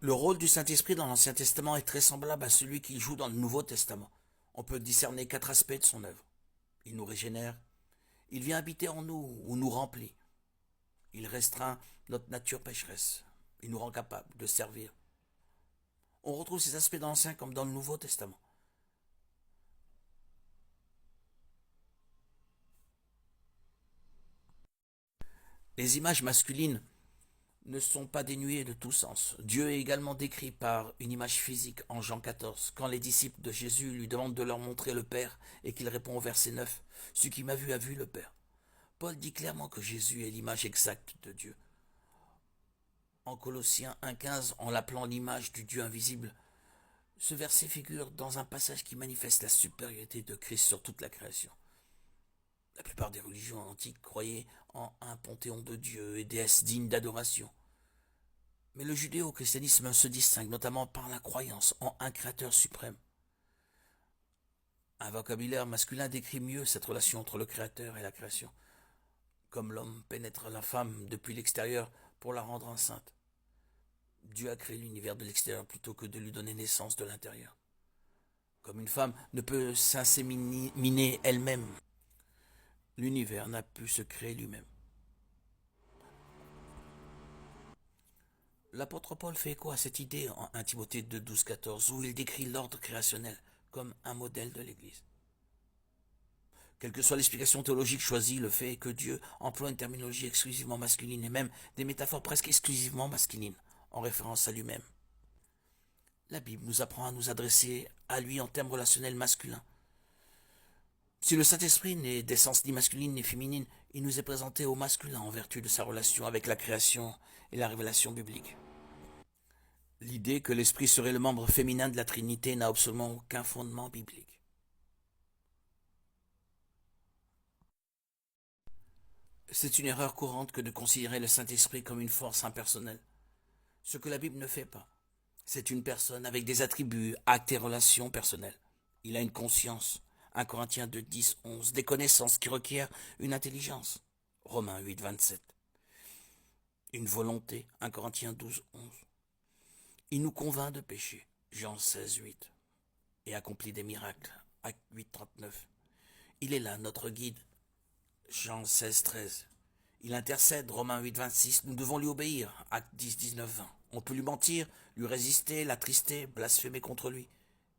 Le rôle du Saint-Esprit dans l'Ancien Testament est très semblable à celui qu'il joue dans le Nouveau Testament. On peut discerner 4 aspects de son œuvre. Il nous régénère, il vient habiter en nous ou nous remplit. Il restreint notre nature pécheresse. Il nous rend capable de servir. On retrouve ces aspects dans l'Ancien comme dans le Nouveau Testament. Les images masculines ne sont pas dénuées de tout sens. Dieu est également décrit par une image physique en Jean 14, quand les disciples de Jésus lui demandent de leur montrer le Père et qu'il répond au verset 9, « Celui qui m'a vu a vu le Père ». Paul dit clairement que Jésus est l'image exacte de Dieu. En Colossiens 1,15, en l'appelant l'image du Dieu invisible, ce verset figure dans un passage qui manifeste la supériorité de Christ sur toute la création. La plupart des religions antiques croyaient en un panthéon de dieux et déesses dignes d'adoration. Mais le judéo-christianisme se distingue notamment par la croyance en un créateur suprême. Un vocabulaire masculin décrit mieux cette relation entre le créateur et la création, comme l'homme pénètre la femme depuis l'extérieur pour la rendre enceinte. Dieu a créé l'univers de l'extérieur plutôt que de lui donner naissance de l'intérieur. Comme une femme ne peut s'inséminer elle-même, l'univers n'a pu se créer lui-même. L'apôtre Paul fait écho à cette idée en 1 Timothée 2, 12, 14, où il décrit l'ordre créationnel comme un modèle de l'Église. Quelle que soit l'explication théologique choisie, le fait est que Dieu emploie une terminologie exclusivement masculine et même des métaphores presque exclusivement masculines, en référence à lui-même. La Bible nous apprend à nous adresser à lui en termes relationnels masculins. Si le Saint-Esprit n'est d'essence ni masculine ni féminine, il nous est présenté au masculin en vertu de sa relation avec la création et la révélation biblique. L'idée que l'Esprit serait le membre féminin de la Trinité n'a absolument aucun fondement biblique. C'est une erreur courante que de considérer le Saint-Esprit comme une force impersonnelle, ce que la Bible ne fait pas. C'est une personne avec des attributs, actes et relations personnelles. Il a une conscience, 1 Corinthiens 2, 10, 11, des connaissances qui requièrent une intelligence, Romains 8, 27, une volonté, 1 Corinthiens 12, 11. Il nous convainc de pécher, Jean 16, 8, et accomplit des miracles, Actes 8, 39. Il est là, notre guide, Jean 16, 13. Il intercède, Romains 8, 26. Nous devons lui obéir, Actes 10, 19, 20. On peut lui mentir, lui résister, l'attrister, blasphémer contre lui,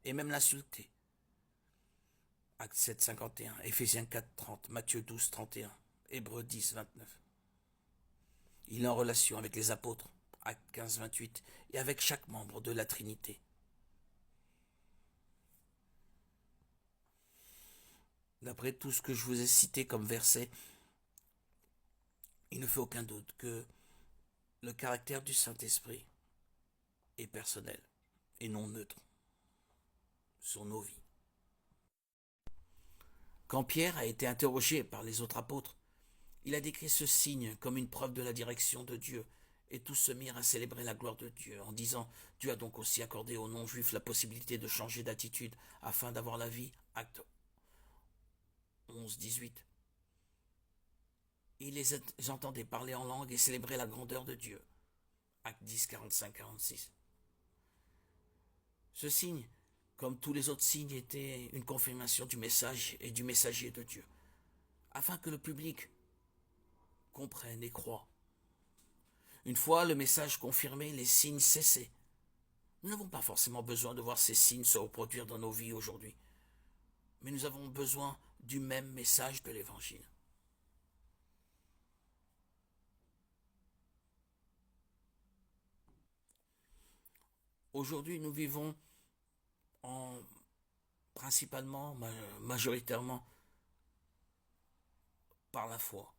et même l'insulter. Actes 7, 51. Éphésiens 4, 30. Matthieu 12, 31. Hébreux 10, 29. Il est en relation avec les apôtres, Actes 15, 28, et avec chaque membre de la Trinité. D'après tout ce que je vous ai cité comme verset, il ne fait aucun doute que le caractère du Saint-Esprit est personnel et non neutre sur nos vies. Quand Pierre a été interrogé par les autres apôtres, il a décrit ce signe comme une preuve de la direction de Dieu, et tous se mirent à célébrer la gloire de Dieu, en disant « Dieu a donc aussi accordé aux non-juifs la possibilité de changer d'attitude afin d'avoir la vie. » Acte 11, 18. Il les entendait parler en langue et célébrer la grandeur de Dieu. Acte 10, 45, 46. Ce signe, comme tous les autres signes, était une confirmation du message et du messager de Dieu, afin que le public comprenne et croie. Une fois le message confirmé, les signes cessaient. Nous n'avons pas forcément besoin de voir ces signes se reproduire dans nos vies aujourd'hui, mais nous avons besoin du même message de l'Évangile. Aujourd'hui, nous vivons principalement, majoritairement, par la foi,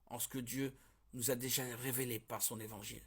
en ce que Dieu nous a déjà révélé par son Évangile.